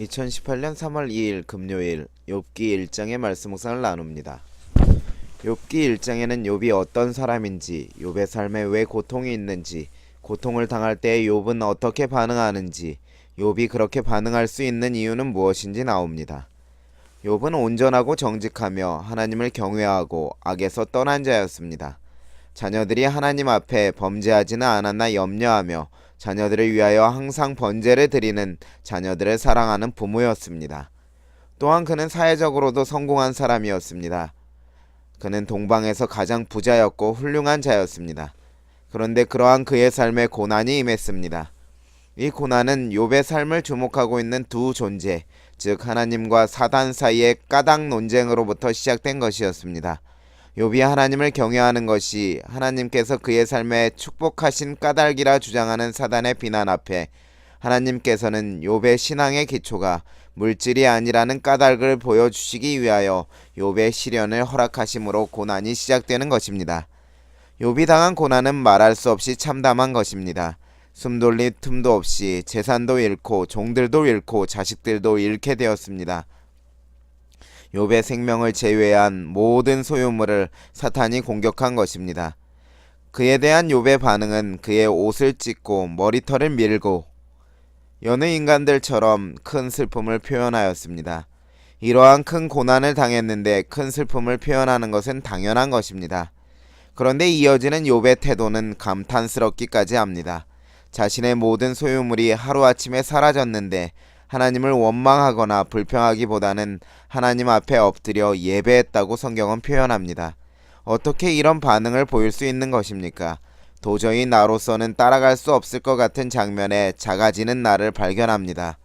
2018년 3월 2일 금요일 욥기 1장의 말씀 묵상을 나눕니다. 욥기 1장에는 욥이 어떤 사람인지, 욥의 삶에 왜 고통이 있는지, 고통을 당할 때 욥은 어떻게 반응하는지, 욥이 그렇게 반응할 수 있는 이유는 무엇인지 나옵니다. 욥은 온전하고 정직하며 하나님을 경외하고 악에서 떠난 자였습니다. 자녀들이 하나님 앞에 범죄하지는 않았나 염려하며 자녀들을 위하여 항상 번제를 드리는 자녀들을 사랑하는 부모였습니다. 또한 그는 사회적으로도 성공한 사람이었습니다. 그는 동방에서 가장 부자였고 훌륭한 자였습니다. 그런데 그러한 그의 삶에 고난이 임했습니다. 이 고난은 욥의 삶을 주목하고 있는 두 존재, 즉 하나님과 사단 사이의 까닭 논쟁으로부터 시작된 것이었습니다. 욥이 하나님을 경외하는 것이 하나님께서 그의 삶에 축복하신 까닭이라 주장하는 사단의 비난 앞에 하나님께서는 욥의 신앙의 기초가 물질이 아니라는 까닭을 보여주시기 위하여 욥의 시련을 허락하심으로 고난이 시작되는 것입니다. 욥이 당한 고난은 말할 수 없이 참담한 것입니다. 숨 돌릴 틈도 없이 재산도 잃고 종들도 잃고 자식들도 잃게 되었습니다. 욥의 생명을 제외한 모든 소유물을 사탄이 공격한 것입니다. 그에 대한 욥의 반응은 그의 옷을 찢고 머리털을 밀고 여느 인간들처럼 큰 슬픔을 표현하였습니다. 이러한 큰 고난을 당했는데 큰 슬픔을 표현하는 것은 당연한 것입니다. 그런데 이어지는 욥의 태도는 감탄스럽기까지 합니다. 자신의 모든 소유물이 하루아침에 사라졌는데 하나님을 원망하거나 불평하기보다는 하나님 앞에 엎드려 예배했다고 성경은 표현합니다. 어떻게 이런 반응을 보일 수 있는 것입니까? 도저히 나로서는 따라갈 수 없을 것 같은 장면에 작아지는 나를 발견합니다.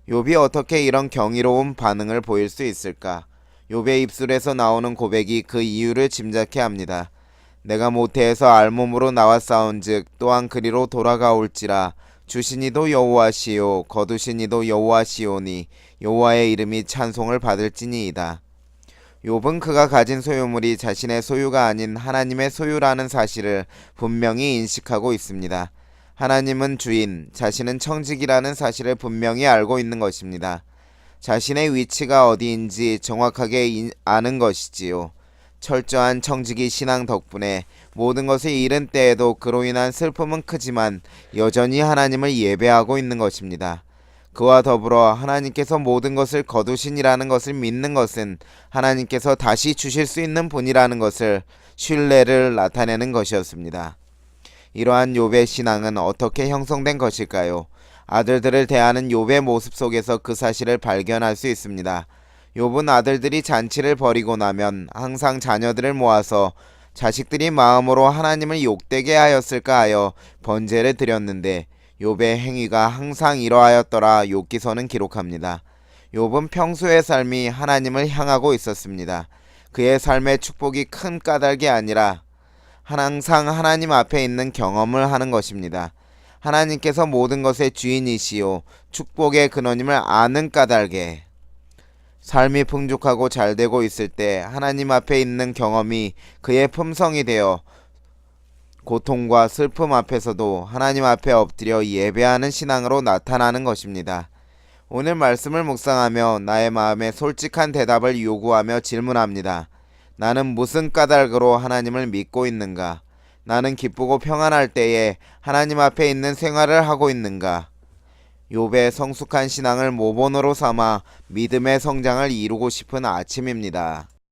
욥이 어떻게 이런 경이로운 반응을 보일 수 있을까? 욥의 입술에서 나오는 고백이 그 이유를 짐작케 합니다. 내가 모태에서 알몸으로 나왔사온즉 또한 그리로 돌아가올지라. 주시니도 여호와시요 거두시니도 여호와시오니 여호와의 이름이 찬송을 받을지니이다. 욥은 그가 가진 소유물이 자신의 소유가 아닌 하나님의 소유라는 사실을 분명히 인식하고 있습니다. 하나님은 주인, 자신은 청직이라는 사실을 분명히 알고 있는 것입니다. 자신의 위치가 어디인지 정확하게 아는 것이지요. 철저한 청지기 신앙 덕분에 모든 것을 잃은 때에도 그로 인한 슬픔은 크지만 여전히 하나님을 예배하고 있는 것입니다. 그와 더불어 하나님께서 모든 것을 거두신이라는 것을 믿는 것은 하나님께서 다시 주실 수 있는 분이라는 것을 신뢰를 나타내는 것이었습니다. 이러한 욥의 신앙은 어떻게 형성된 것일까요? 아들들을 대하는 욥의 모습 속에서 그 사실을 발견할 수 있습니다. 욥은 아들들이 잔치를 벌이고 나면 항상 자녀들을 모아서 자식들이 마음으로 하나님을 욕되게 하였을까 하여 번제를 드렸는데 욥의 행위가 항상 이러하였더라 욥기서는 기록합니다. 욥은 평소의 삶이 하나님을 향하고 있었습니다. 그의 삶의 축복이 큰 까닭이 아니라 항상 하나님 앞에 있는 경험을 하는 것입니다. 하나님께서 모든 것의 주인이시요 축복의 근원임을 아는 까닭에 삶이 풍족하고 잘되고 있을 때 하나님 앞에 있는 경험이 그의 품성이 되어 고통과 슬픔 앞에서도 하나님 앞에 엎드려 예배하는 신앙으로 나타나는 것입니다. 오늘 말씀을 묵상하며 나의 마음에 솔직한 대답을 요구하며 질문합니다. 나는 무슨 까닭으로 하나님을 믿고 있는가? 나는 기쁘고 평안할 때에 하나님 앞에 있는 생활을 하고 있는가? 욥의 성숙한 신앙을 모본으로 삼아 믿음의 성장을 이루고 싶은 아침입니다.